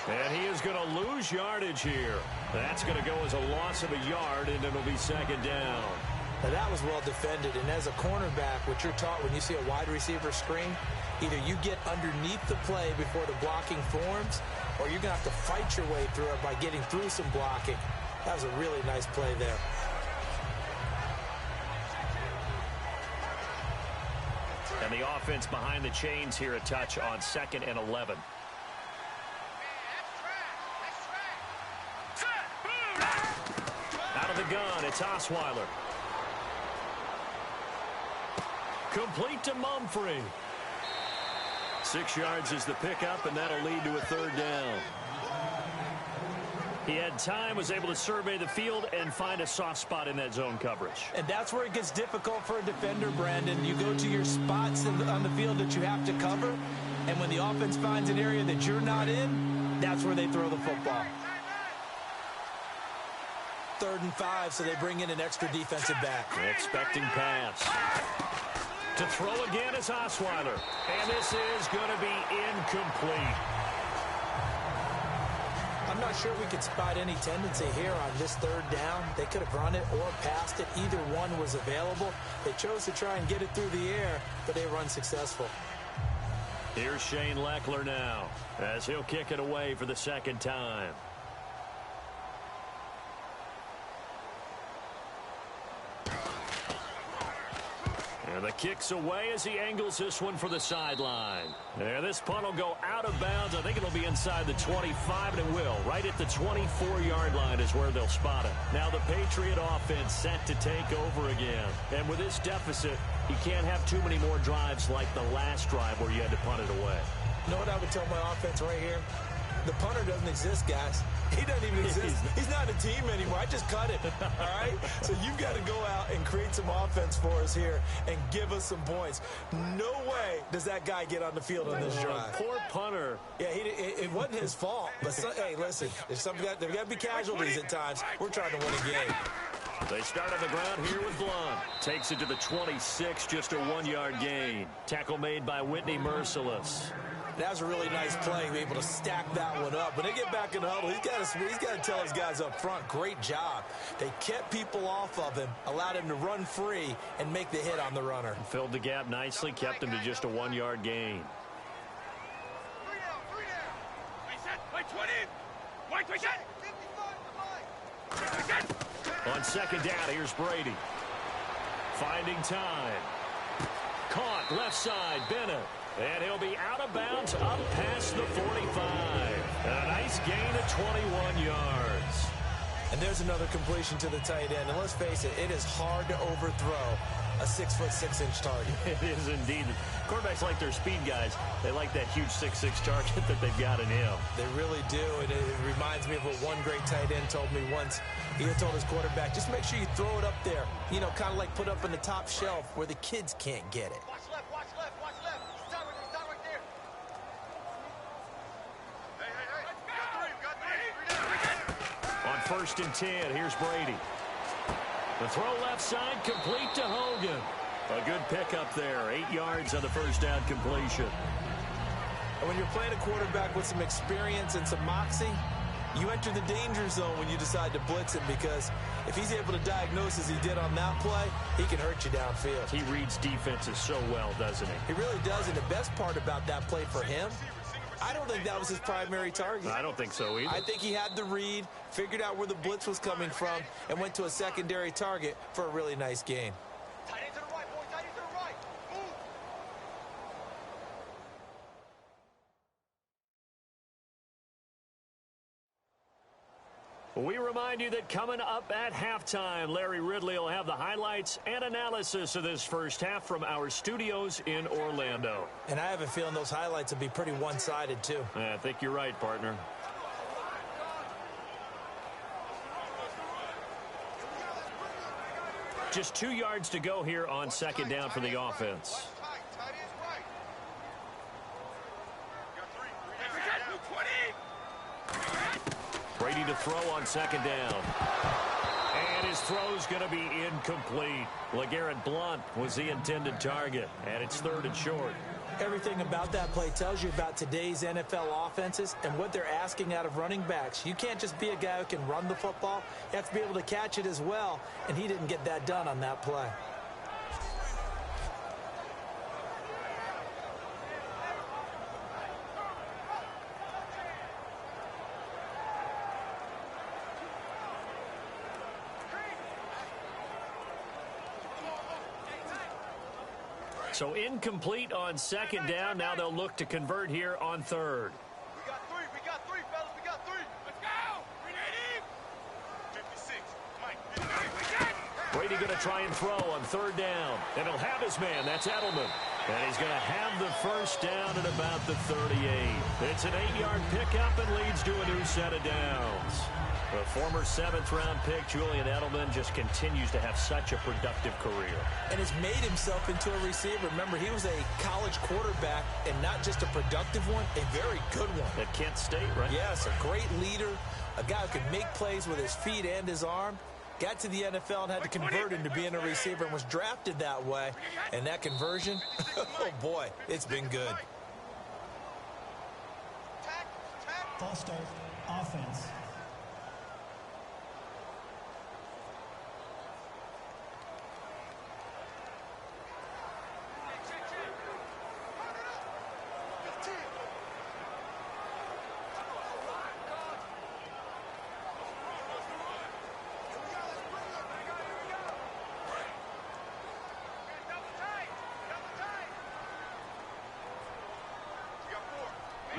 And he is going to lose yardage here. That's going to go as a loss of a yard, and it'll be 2nd down. Now that was well defended, and as a cornerback, what you're taught when you see a wide receiver screen, either you get underneath the play before the blocking forms, or you're going to have to fight your way through it by getting through some blocking. That was a really nice play there. And the offense behind the chains here a touch on 2nd and 11. Out of the gun, it's Osweiler. Complete to Mumphrey. 6 yards is the pickup, and that'll lead to a 3rd down. He had time, was able to survey the field and find a soft spot in that zone coverage. And that's where it gets difficult for a defender, Brandon. You go to your spots on the field that you have to cover, and when the offense finds an area that you're not in, that's where they throw the football. 3rd and 5, so they bring in an extra defensive back. Expecting pass. To throw again is Osweiler. And this is going to be incomplete. I'm not sure we could spot any tendency here on this 3rd down. They could have run it or passed it. Either one was available. They chose to try and get it through the air, but they were unsuccessful. Here's Shane Leckler now as he'll kick it away for the 2nd time. And the kick's away as he angles this one for the sideline. And this punt will go out of bounds. I think it'll be inside the 25, and it will. Right at the 24-yard line is where they'll spot it. Now the Patriot offense set to take over again. And with this deficit, you can't have too many more drives like the last drive where you had to punt it away. You know what I would tell my offense right here? The punter doesn't exist, guys. He doesn't even exist. He's not a team anymore. I just cut it, all right? So you've got to go out and create some offense for us here and give us some points. No way does that guy get on the field on this drive. Poor punter. Yeah, it wasn't his fault. But, hey, listen, there's got to be casualties at times. We're trying to win a game. They start on the ground here with Blunt. Takes it to the 26, just a 1-yard gain. Tackle made by Whitney Merciless. That was a really nice play, be able to stack that one up. When they get back in the huddle, he's got to tell his guys up front, great job. They kept people off of him, allowed him to run free and make the hit on the runner. Filled the gap nicely, kept him to just a 1-yard gain. On 2nd down, here's Brady. Finding time. Caught left side, Bennett. And he'll be out of bounds up past the 45. A nice gain of 21 yards. And there's another completion to the tight end. And let's face it, it is hard to overthrow a 6'6" target. It is indeed. Quarterbacks like their speed guys. They like that huge 6'6" target that they've got in him. They really do. And it reminds me of what one great tight end told me once. He told his quarterback, just make sure you throw it up there. You know, kind of like put up on the top shelf where the kids can't get it. Watch left, watch left, watch left. Stop right there. Hey. We got three. On 1st and 10, here's Brady. The throw left side, complete to Hogan. A good pickup there. 8 yards on the 1st down completion. And when you're playing a quarterback with some experience and some moxie, you enter the danger zone when you decide to blitz him, because if he's able to diagnose as he did on that play, he can hurt you downfield. He reads defenses so well, doesn't he? He really does, and the best part about that play for him, I don't think that was his primary target. I don't think so either. I think he had the read, figured out where the blitz was coming from, and went to a secondary target for a really nice gain. Tight end to the right, boys. Tight end to the right. Move. We remind you that coming up at halftime, Larry Ridley will have the highlights and analysis of this first half from our studios in Orlando. And I have a feeling those highlights will be pretty one-sided, too. I think you're right, partner. Just 2 yards to go here on 2nd down for the offense. Brady to throw on 2nd down. And his throw's going to be incomplete. LeGarrette Blount was the intended target, and it's 3rd and short. Everything about that play tells you about today's NFL offenses and what they're asking out of running backs. You can't just be a guy who can run the football. You have to be able to catch it as well, and he didn't get that done on that play. So incomplete on 2nd down. Now they'll look to convert here on 3rd. We got three, fellas. We got three. Let's go. 56. Mike. Brady going to try and throw on 3rd down. And he'll have his man. That's Edelman. And he's going to have the first down at about the 38. It's an 8-yard pickup and leads to a new set of downs. The former 7th-round pick, Julian Edelman, just continues to have such a productive career. And has made himself into a receiver. Remember, he was a college quarterback, and not just a productive one, a very good one. At Kent State, right? Yes, a great leader, a guy who can make plays with his feet and his arm. Got to the NFL and had to convert into being a receiver and was drafted that way. And that conversion, oh boy, it's been good. False start, offense.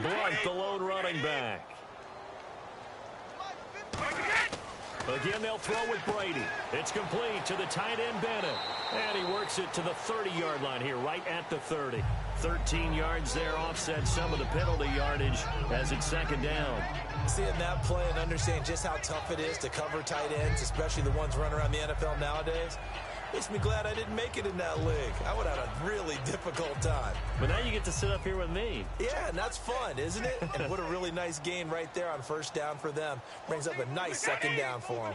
Blunt, the lone running back. Again, they'll throw with Brady. It's complete to the tight end, Bennett. And he works it to the 30-yard line here, right at the 30. 13 yards there, offset some of the penalty yardage as it's second down. Seeing that play and understanding just how tough it is to cover tight ends, especially the ones running around the NFL nowadays, makes me glad I didn't make it in that league. I would have had a really difficult time. But now you get to sit up here with me. Yeah, and that's fun, isn't it? And what a really nice gain right there on first down for them. Brings up a nice second down for them.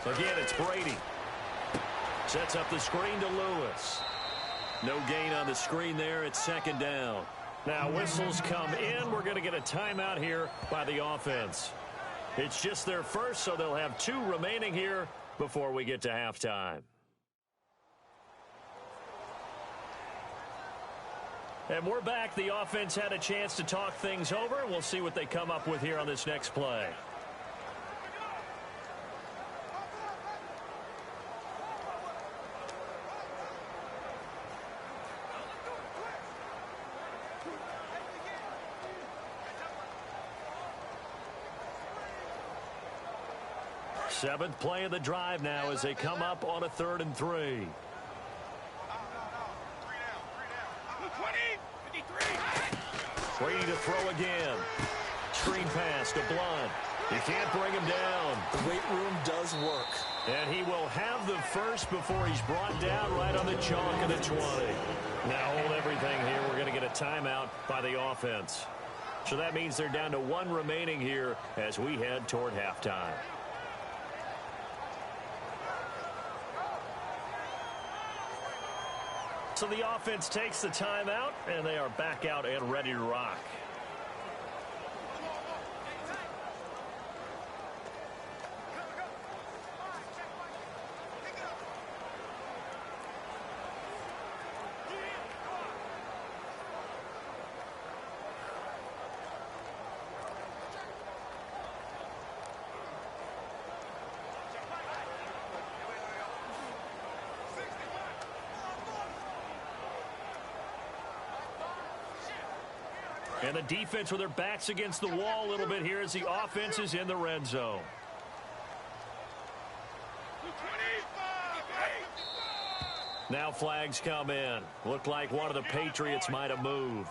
Again, it's Brady. Sets up the screen to Lewis. No gain on the screen there. It's second down. Now whistles come in. We're going to get a timeout here by the offense. It's just their first, so they'll have 2 remaining here before we get to halftime. And we're back. The offense had a chance to talk things over. We'll see what they come up with here on this next play. Seventh play of the drive now as they come up on a 3rd and 3. Brady to throw again. Screen pass to Blunt. You can't bring him down. The weight room does work. And he will have the first before he's brought down right on the chalk of the 20. Now hold everything here. We're going to get a timeout by the offense. So that means they're down to 1 remaining here as we head toward halftime. So the offense takes the timeout, and they are back out and ready to rock. And the defense with their backs against the wall a little bit here as the offense is in the red zone. Now flags come in. Looked like one of the Patriots might have moved.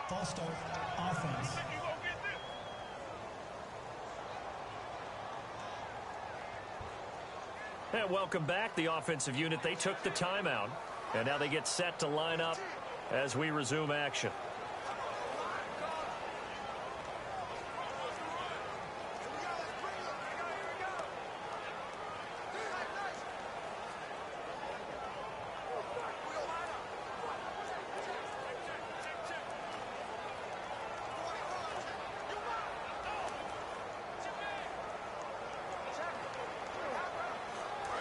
False start, offense. And welcome back. The offensive unit, they took the timeout. And now they get set to line up as we resume action.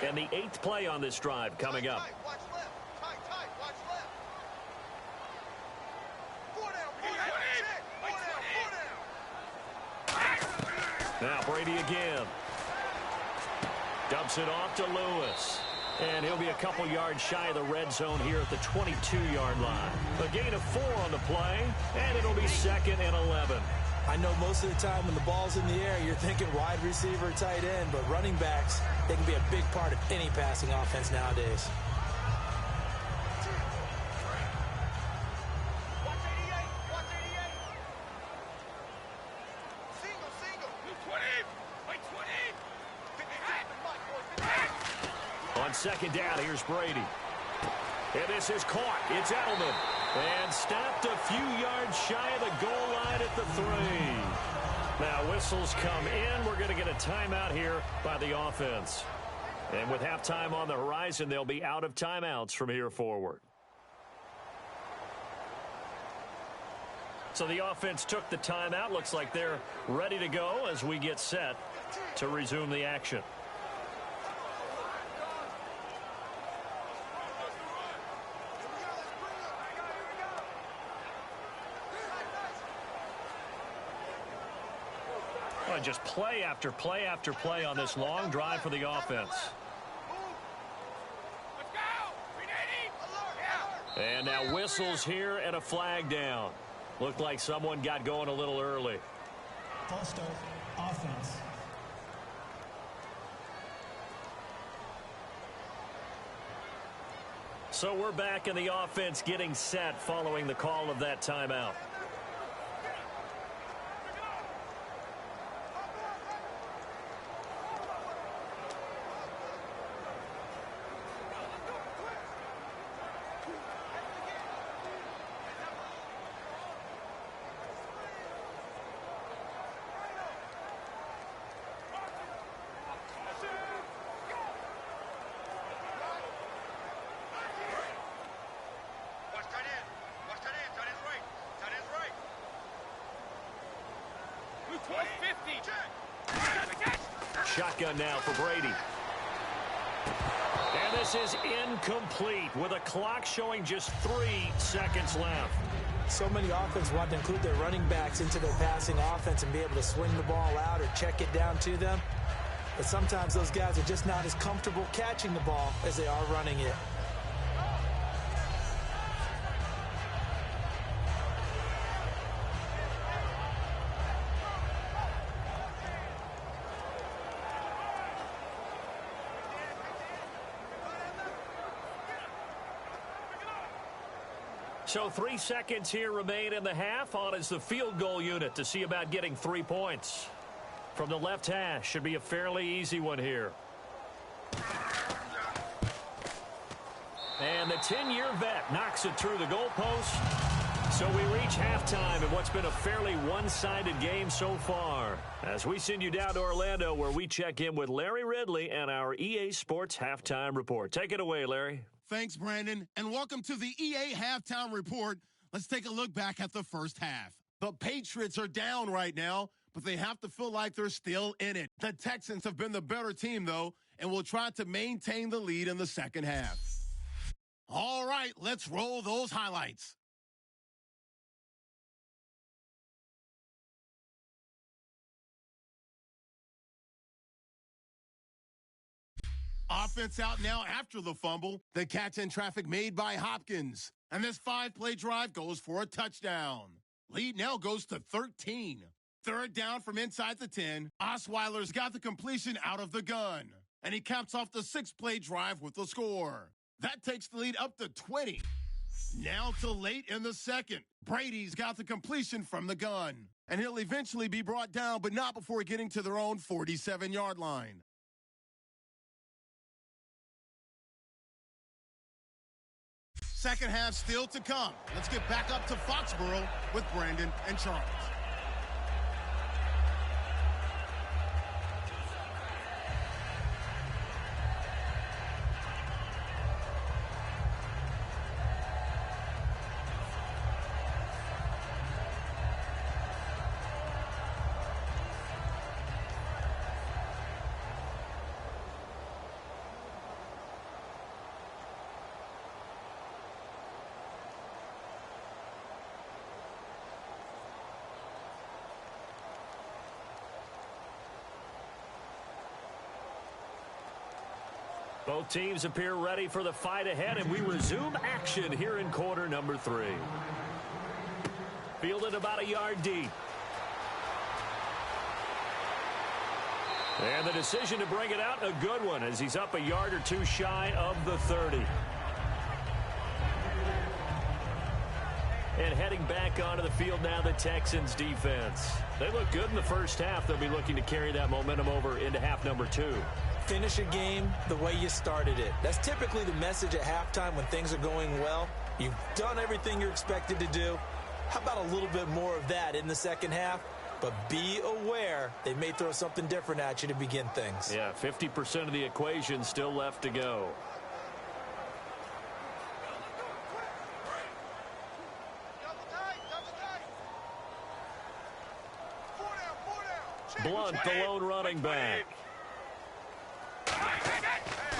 And the 8th play on this drive coming up. Watch left. Tight. Watch left. 4 down. Now Brady again. Dumps it off to Lewis. And he'll be a couple yards shy of the red zone here at the 22-yard line. A gain of 4 on the play, and it'll be 2nd and 11. I know most of the time when the ball's in the air, you're thinking wide receiver, tight end, but running backs, they can be a big part of any passing offense nowadays. On second down, here's Brady. And this is caught. It's Edelman. And stopped a few yards shy of the goal line at the 3. Now whistles come in. We're going to get a timeout here by the offense. And with halftime on the horizon, they'll be out of timeouts from here forward. So the offense took the timeout. Looks like they're ready to go as we get set to resume the action. Just play after play after play on this long drive for the offense. And now whistles here and a flag down. Looked like someone got going a little early. False start, offense. So we're back in the offense getting set following the call of that timeout. Shotgun now for Brady. And this is incomplete with a clock showing just 3 seconds left. So many offenses want to include their running backs into their passing offense and be able to swing the ball out or check it down to them. But sometimes those guys are just not as comfortable catching the ball as they are running it. So 3 seconds here remain in the half. On is the field goal unit to see about getting 3 points. From the left hash, should be a fairly easy one here. And the 10-year vet knocks it through the goalpost. So we reach halftime in what's been a fairly one-sided game so far. As we send you down to Orlando, where we check in with Larry Ridley and our EA Sports Halftime Report. Take it away, Larry. Thanks, Brandon, and welcome to the EA Halftime Report. Let's take a look back at the first half. The Patriots are down right now, but they have to feel like they're still in it. The Texans have been the better team, though, and will try to maintain the lead in the second half. All right, let's roll those highlights. Offense out now after the fumble. The catch in traffic made by Hopkins. And this 5-play drive goes for a touchdown. Lead now goes to 13. Third down from inside the 10. Osweiler's got the completion out of the gun. And he caps off the 6-play drive with the score. That takes the lead up to 20. Now to late in the second. Brady's got the completion from the gun. And he'll eventually be brought down, but not before getting to their own 47-yard line. Second half still to come. Let's get back up to Foxborough with Brandon and Charles. Both teams appear ready for the fight ahead, and we resume action here in quarter number 3. Fielded about a yard deep. And the decision to bring it out, a good one, as he's up a yard or two shy of the 30. And heading back onto the field now, the Texans defense. They look good in the first half. They'll be looking to carry that momentum over into half number 2. Finish a game the way you started it. That's typically the message at halftime when things are going well. You've done everything you're expected to do. How about a little bit more of that in the second half? But be aware they may throw something different at you to begin things. Yeah, 50% of the equation still left to go. Blunt, the lone running back.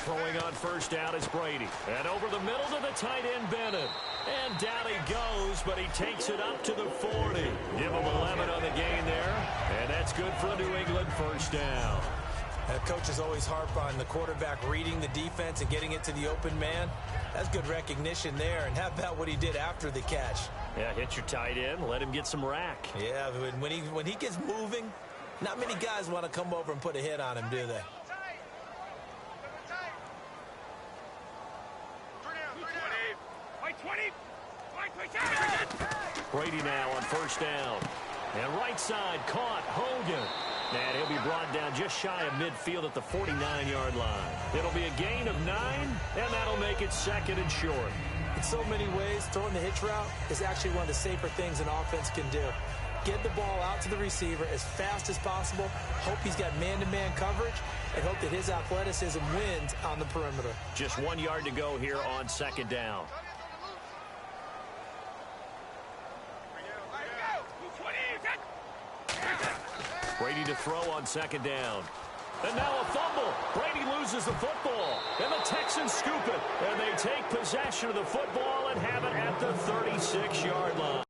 Throwing on first down is Brady. And over the middle to the tight end, Bennett. And down he goes, but he takes it up to the 40. Give him 11 on the gain there. And that's good for New England, first down. Coaches always harp on the quarterback reading the defense and getting it to the open man. That's good recognition there. And how about what he did after the catch? Yeah, hit your tight end, let him get some rack. Yeah, when he gets moving, not many guys want to come over and put a hit on him, do they? Brady now on first down. And right side caught Hogan. And he'll be brought down just shy of midfield at the 49-yard line. It'll be a gain of 9, and that'll make it second and short. In so many ways, throwing the hitch route is actually one of the safer things an offense can do. Get the ball out to the receiver as fast as possible, hope he's got man-to-man coverage, and hope that his athleticism wins on the perimeter. Just 1 yard to go here on second down. Brady to throw on second down. And now a fumble. Brady loses the football. And the Texans scoop it. And they take possession of the football and have it at the 36-yard line.